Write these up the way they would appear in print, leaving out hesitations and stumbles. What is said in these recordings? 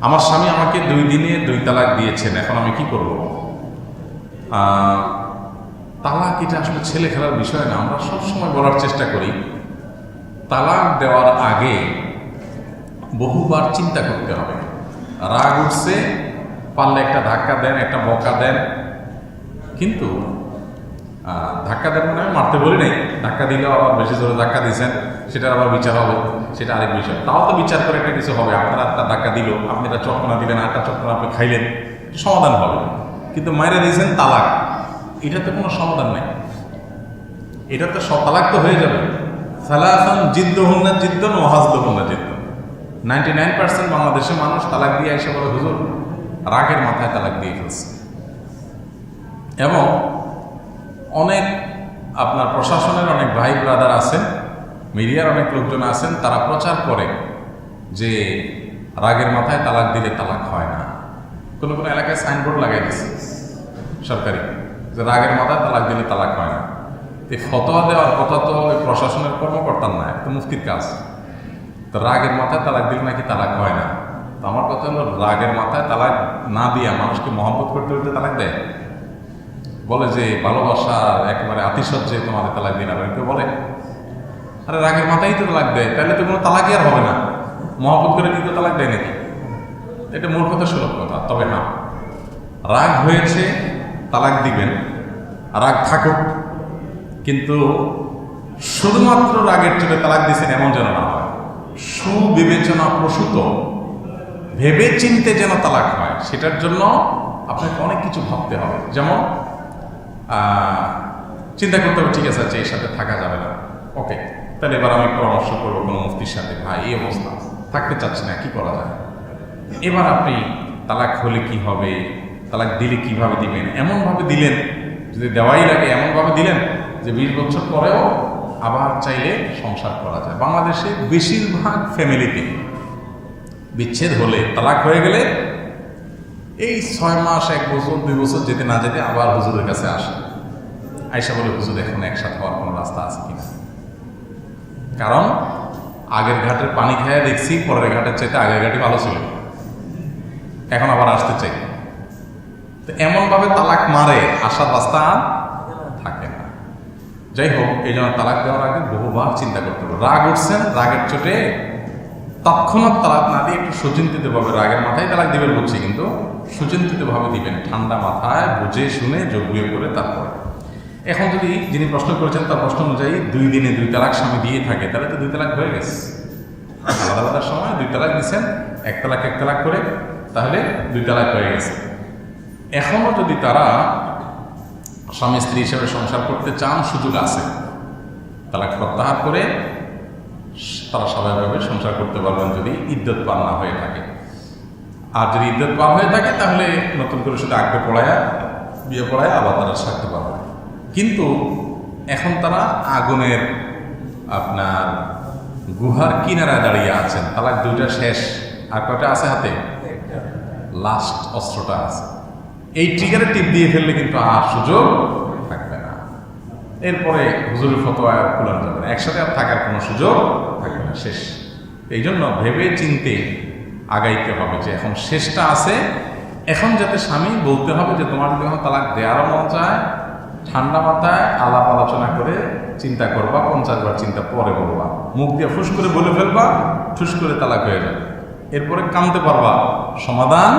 আমার স্বামী আমাকে 2 দিনে 2 তালাক দিয়েছেন, এখন আমি কি করব? তালাক এটা আসলে ছেলে খেলার বিষয় না। আমরা সবসময় বলার চেষ্টা করি তালাক দেওয়ার আগে বহুবার চিন্তা করতে হবে। রাগ উঠছে, পারলে একটা ধাক্কা দেন, একটা বকা দেন, কিন্তু ধাক্কা দেন মানে মারতে বলি নাই, ধাক্কা দিলেও আবার বেশি জোরে ধাক্কা দিয়েছেন, সেটার আবার বিচার হবে, সেটা আরেক বিষয়। তাও তো বিচার করে একটা কিছু হবে। আপনারা একটা ধাক্কা দিল, আপনি একটা চক্কনা দিলেন, একটা চক্কনা আপনি খাইলেন, সমাধান হবে। কিন্তু মাইরা দিয়েছেন তালাক, এটাতে কোনো সমাধান নেই। এটা তো তালাক তো হয়ে যাবে। সালাসান জিদ্দুহুন্না জিদ্দুন ওয়া হাজলুহুন্না জিদ্দুন। 99% বাংলাদেশের মানুষ তালাক দিয়ে এসে বলে, হুজুর রাগের মাথায় তালাক দিয়ে ফেলছে। এবং অনেক আপনার প্রশাসনের অনেক ভাই ব্রাদার আছেন, মিডিয়ার অনেক লোকজন আছেন, তারা প্রচার করে যে রাগের মাথায় তালাক দিলে তালাক হয় না। কোনো কোনো এলাকায় সাইনবোর্ড লাগাই দিচ্ছে সরকারি, যে রাগের মাথায় তালাক দিলে তালাক হয় না। এই ফতোয়া দেওয়ার কথা তো ওই প্রশাসনের কর্মকর্তার না, তো মুফতির কাজ। তো রাগের মাথায় তালাক দিলে নাকি তালাক হয় না। তো আমার কথা হলো, রাগের মাথায় তালাক না দিয়া মানুষকে মহব্বত করতে করতে তালাক দেয়? বলে যে ভালোবাসার একেবারে আতিশয্যে তোমাদের তালাক দিন, আবার কেউ বলে আরে রাগের মাথায় তো তালাক দেয়, তাহলে তো কোনো তালাকই আর হবে না। মহব্বত করে কিন্তু তালাক দেয় নাকি? এটা মূর্খতা সুলভ কথা। তবে না, রাগ হয়েছে তালাক দিবেন, রাগ থাকুক, কিন্তু শুধুমাত্র রাগের চোটে তালাক দিয়েছেন এমন যেন না হয়। সুবিবেচনা প্রসূত ভেবে চিনতে যেন তালাক হয়, সেটার জন্য আপনাকে অনেক কিছু ভাবতে হবে। যেমন চিন্তা করতে হবে, ঠিক আছে আচ্ছা এর সাথে থাকা যাবে না, ওকে, তাহলে এবার আমি পরামর্শ করবো কোনো মুফতির সাথে, ভাই এই অবস্থা, থাকতে চাচ্ছি না, কি করা যায়? এবার আপনি তালাক হলে কি হবে, তালাক দিলে কিভাবে দিবেন, এমনভাবে দিলেন, যদি দেওয়াই লাগে এমনভাবে দিলেন যে 20 বছর পরেও আবার চাইলে সংসার করা যায়। বাংলাদেশে বেশিরভাগ ফ্যামিলিতে বিচ্ছেদ হলে, তালাক হয়ে গেলে এই 6 মাস 1 বছর 2 বছর যেতে না যেতে আবার হুজুরের কাছে আসে, আয়সা বলে হুজুর এখন একসাথে হওয়ার কোনো রাস্তা আছে কিনা। কারণ আগের ঘাটের পানি খেয়ে দেখছি পরের ঘাটের চাইতে আগের ঘাটই ভালো ছিল, এখন আবার আসতে চাই। তো এমনভাবে তালাক মারে, আসার রাস্তা থাকে না। যাই হোক, এই জন্য তালাক দেওয়ার আগে বহুবার চিন্তা করতে হবে। রাগ উঠছেন, রাগের চোটে তৎক্ষণাৎ তালাক না দিয়ে একটু সুচিন্তিতভাবে, রাগের মাথায় তালাক দিবেন বলছি, কিন্তু সুচিন্তিতভাবে দিবেন, ঠান্ডা মাথায় বুঝে শুনে যোগ্য করে। তারপরে এখন যদি যিনি প্রশ্ন করেছেন তার প্রশ্ন অনুযায়ী 2 দিনে 2 তালাক স্বামী দিয়ে থাকে, তাহলে তো 2 তালাক হয়ে গেছে। আলাদা আলাদা সময় 2 তালাক দিচ্ছেন, 1 তালাক 1 তালাক করে, তাহলে 2 তালাক হয়ে গেছে। এখনও যদি তারা স্বামী স্ত্রী হিসেবে সংসার করতে চান, সুযোগ আছে। তালাক প্রত্যাহার করে তারা স্বাভাবিকভাবে সংসার করতে পারবেন, যদি ইদ্যত পার না হয়ে থাকে। আর যদি ইদ্যত পার হয়ে থাকে, তাহলে নতুন করে শুধু আগ্রহ পড়ায়া, বিয়ে পড়ায় আবার তারা থাকতে পারবে। কিন্তু এখন তারা আগুনের আপনার গুহার কিনারায় দাঁড়িয়ে আছেন। তালাক 2টা শেষ, আর কয়টা আছে হাতে? লাস্ট অস্ত্রটা আছে। এই ট্রিগারে টিপ দিয়ে ফেললে কিন্তু আর সুযোগ থাকবে না। এরপরে হুজুরের ফতোয়া আর খোলানো যাবে না, একসাথে আর থাকার কোনো সুযোগ থাকবে না, শেষ। এই জন্য ভেবে চিনতে আগাইতে হবে যে এখন শেষটা আছে। এখন যাতে স্বামী বলতে হবে যে তোমার যদি এখন তালাক দেওয়ারও মন চায়, ঠান্ডা মাথায় আলাপ আলোচনা করে চিন্তা করবা, 50 বার চিন্তা পরে বলবা, মুখ দিয়ে ফুস করে বলে ফেলবা, ঠুস করে তালাক হয়ে যাবে। এরপরে কামতে পারবা, সমাধান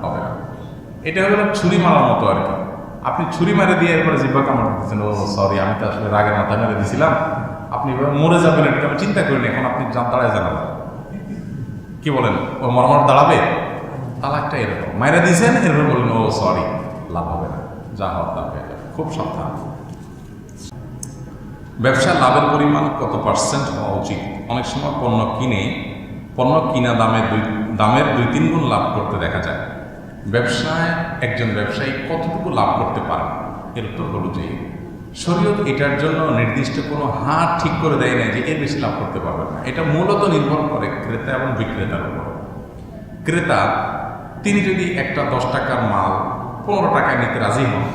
হবে না। এটা হলো ছুরি মারার মতো আর কি। আপনি ছুরি মারে দিয়ে এরপরে জিব্বা কামড় দিচ্ছেন, ও সরি আমি তো আসলে রাগের মাথা মেরে দিয়েছিলাম, আপনি এবার মরে যাবেন এটা আমি চিন্তা করিনি, এখন আপনি দাঁড়ায় জানাবেন, কি বলেন? ও মরমর দাঁড়াবে? তালাকটা এরকম মাইরা দিয়েছেন, এরপরে বললেন ও সরি, লাভ হবে না, যা হওয়ার তা হয়ে যাবে। খুব সাবধান। ব্যবসার লাভের পরিমাণ কত % হওয়া উচিত? অনেক সময় পণ্য কিনা দামের 2-3 গুণ লাভ করতে দেখা যায়। ব্যবসায় একজন ব্যবসায়ী কতটুকু লাভ করতে পারে? এর উত্তর হলো যে শরীয়ত এটার জন্য নির্দিষ্ট কোনো হার ঠিক করে দেয় না যে এর বেশি লাভ করতে পারবে না। এটা মূলত নির্ভর করে ক্রেতা এবং বিক্রেতার উপর। ক্রেতা তিনি যদি একটা 10 টাকার মাল 15 টাকায় নিতে রাজি হন,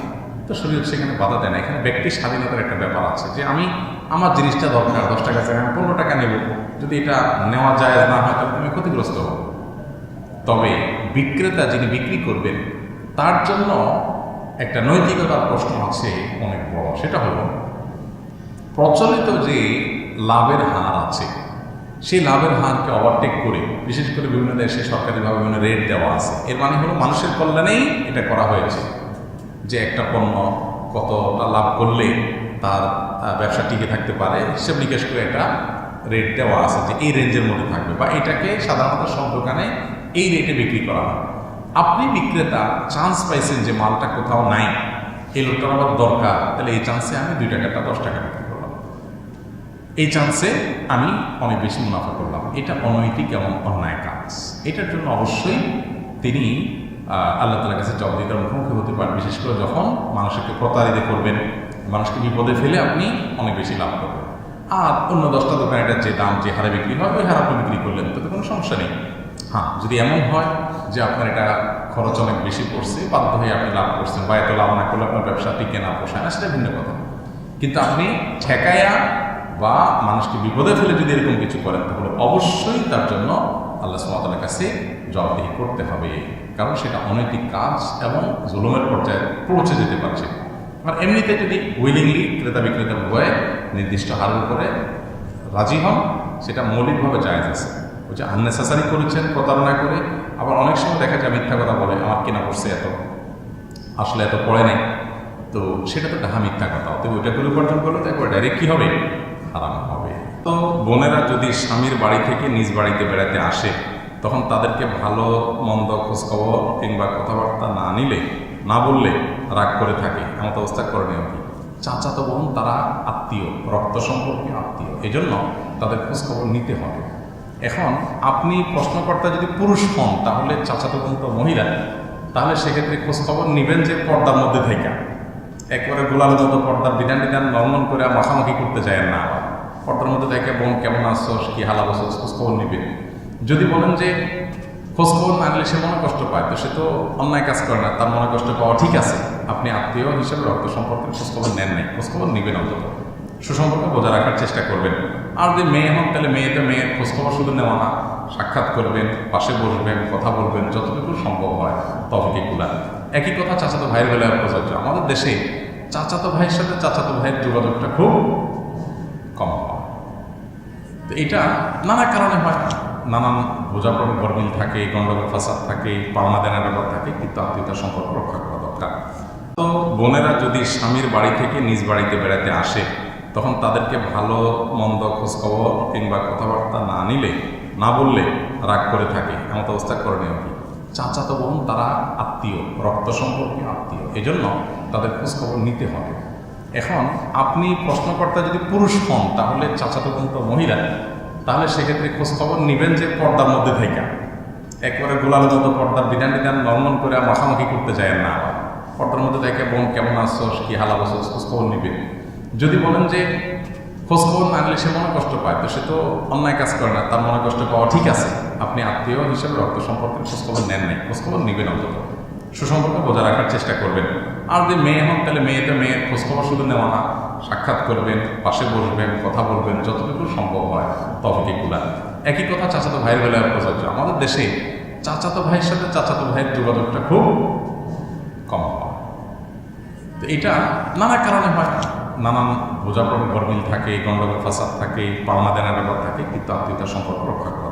তো শরীয়ত সেখানে বাধা দেয় না। এখানে ব্যক্তির স্বাধীনতার একটা ব্যাপার আছে যে আমার জিনিসটা দরকার, 10 টাকা চাই, আমি 15 টাকা নেব, যদি এটা নেওয়া যায় না হয় তাহলে তুমি ক্ষতিগ্রস্ত হবো। তবে বিক্রেতা যিনি বিক্রি করবেন তার জন্য একটা নৈতিকতার প্রশ্ন আছে অনেক বড়। সেটা হলো প্রচলিত যে লাভের হার আছে সেই লাভের হারকে ওভারটেক করে, বিশেষ করে বিভিন্ন দেশে সরকারিভাবে বিভিন্ন রেট দেওয়া আছে। এর মানে হলো মানুষের কল্যাণেই এটা করা হয়েছে যে একটা পণ্য কতটা লাভ করলে তার ব্যবসা টিকে থাকতে পারে হিসেব নিকেশ করে একটা রেট দেওয়া আছে যে এই রেঞ্জের মধ্যে থাকবে, বা এটাকে সাধারণত সব দোকানে এই রেটে বিক্রি করা হয়। আপনি বিক্রেতা চান্স পাইছেন যে মালটা কোথাও নাই, এই লোকটার আবার দরকার, তাহলে এই চান্সে আমি 2 টাকাটা 10 টাকা বিক্রি করলাম, এই চান্সে আমি অনেক বেশি মুনাফা করলাম। এটা অনৈতিক এবং অন্যায় কাজ। এটার জন্য অবশ্যই তিনি আল্লাহ তাআলার কাছে জবাবদিহিতার মুখোমুখি হতে পারেন, বিশেষ করে যখন মানুষকে প্রতারিত করবেন, মানুষকে বিপদে ফেলে আপনি অনেক বেশি লাভ করবেন। আর অন্য 10টা দোকানে এটার যে দাম, যে হারে বিক্রি হয় ওই হারে আপনি বিক্রি করলেন, তাতে কোনো সমস্যা নেই। হ্যাঁ, যদি এমন হয় যে আপনার এটা খরচ অনেক বেশি পড়ছে, বাধ্য হয়ে আপনি লাভ করছেন, বা এত লাভ না করলে আপনার ব্যবসা টিকে না, পোষায় না, সেটা ভিন্ন কথা। কিন্তু আপনি ঠেকায়া বা মানুষকে বিপদে ফেলে যদি এরকম কিছু করেন, তাহলে অবশ্যই তার জন্য আল্লাহ সুবহানাহু ওয়া তাআলার কাছে জবাবদিহি করতে হবে, কারণ সেটা অনৈতিক কাজ এবং জুলুমের পর্যায়ে পৌঁছে যেতে পারছে। আর এমনিতে যদি উইলিংলি ক্রেতা বিক্রেতা উভয়ে নির্দিষ্ট হারের উপরে রাজি হন, সেটা মৌলিকভাবে জায়েজ আছে। ওই যে আননেসেসারি করেছেন প্রতারণা করে, আবার অনেক সময় দেখা যায় মিথ্যা কথা বলে, আমার কেনা পড়ছে এত, আসলে এত পড়ে নেই, তো সেটা তো ডাহা মিথ্যা কথা। অতএব ওইটা করে উপার্জন করলে তো একবার ডাইরেক্ট কী হবে, হারাম হবে। তো বোনেরা যদি স্বামীর বাড়ি থেকে নিজ বাড়িতে বেড়াতে আসে, তখন তাদেরকে ভালো মন্দ খোঁজখবর কিংবা কথাবার্তা না নিলে, না বললে রাগ করে থাকে, এমন অবস্থা করণীয় কি? চাচাতো বোন তারা আত্মীয়, রক্ত সম্পর্কে আত্মীয়, এজন্য তাদের খোঁজখবর নিতে হবে। এখন আপনি প্রশ্নকর্তা যদি পুরুষ হন, তাহলে চাচাতো বোন তো মহিলা, তাহলে সেক্ষেত্রে খোঁজখবর নেবেন যে পর্দার মধ্যে থেকে, একবারে গোলালের মতো পর্দার বিধান বিধান লঙ্ঘন করে মাখামাখি করতে চায় না। পর্দার মধ্যে থেকে বোন কেমন আসছো, কি হাল অবস্থা, খোঁজখবর নেবেন। যদি বলেন যে খোঁজখবর না নিলে সে মনে কষ্ট পায়, তো সে তো অন্যায় কাজ করে না, তার মনে কষ্ট পাওয়া ঠিক আছে। আপনি আত্মীয় হিসেবে রক্ত সম্পর্কের খোঁজখবর নেন নাই, খোঁজখবর নেবেন, অন্তত সুসম্পর্ক বজায় রাখার চেষ্টা করবেন। আর যদি মেয়ে হন, তাহলে মেয়ের খোঁজখবর শুধু নেওয়া না, সাক্ষাৎ করবেন, পাশে বসবেন, কথা বলবেন, যতটুকু সম্ভব হয় ততটুকু কুলা। একই কথা চাচাতো ভাইয়ের বেলায় প্রযোজ্য। আমাদের দেশে চাচাতো ভাইয়ের সাথে চাচাতো ভাইয়ের যোগাযোগটা খুব কম হয়। তো এটা নানা কারণে হয়, নানান বোঝাপড় গরমিল থাকে, গণ্ডগোল ফাসাদ থাকে, পাওনা দেনার ব্যাপার থাকে, কিন্তু আত্মীয়তার সম্পর্ক রক্ষা করা দরকার। তো বোনেরা যদি স্বামীর বাড়ি থেকে নিজ বাড়িতে বেড়াতে আসে, তখন তাদেরকে ভালো মন্দ খোঁজখবর কিংবা কথাবার্তা না নিলে, না বললে রাগ করে থাকে, এমন অবস্থা করণীয় কি? চাচাতো বোন তারা আত্মীয়, রক্ত সম্পর্কে আত্মীয়, এজন্য তাদের খোঁজখবর নিতে হবে। এখন আপনি প্রশ্নকর্তা যদি পুরুষ হন, তাহলে চাচাতো বোন তো মহিলা, তাহলে সেক্ষেত্রে খোঁজখবর নেবেন যে পর্দার মধ্যে থেকে, একবারে গোলালের মতো পর্দার বিধান বিধান লঙ্ঘন করে মাখামাখি করতে চায় না। পর্দার মধ্যে থেকে বোন কেমন আসছো, কি হাল অবস্থা, খোঁজখবর নেবেন। যদি বলেন যে খোঁজখবর না নিলে সে মনে কষ্ট পায়, তো সে তো অন্যায় কাজ করে না, তার মনে কষ্ট পাওয়া ঠিক আছে। আপনি আত্মীয় হিসেবে রক্ত সম্পর্কের খোঁজখবর নেন নাই, খোঁজখবর নেবেন, অন্তত সুসম্পর্ক বজায় রাখার চেষ্টা করবেন। আর যদি মেয়ে হন, তাহলে মেয়ের খোঁজখবর শুধু নেওয়া না, সাক্ষাৎ করবেন, পাশে বসবেন, কথা বলবেন, যতটুকু সম্ভব হয় ততটুকুলা। একই কথা চাচাতো ভাইয়ের বেলায় প্রযোজ্য। আমাদের দেশে চাচাতো ভাইয়ের সাথে চাচাতো ভাইয়ের যোগাযোগটা খুব কম হয়। তো এটা নানা কারণে হয়, নানান বোঝাপড় গরমিল থাকে, গণ্ডগোল ফাসাদ থাকে, পাওনা দেনার ব্যাপার থাকে, কিন্তু আত্মীয়তার সম্পর্ক রক্ষা করা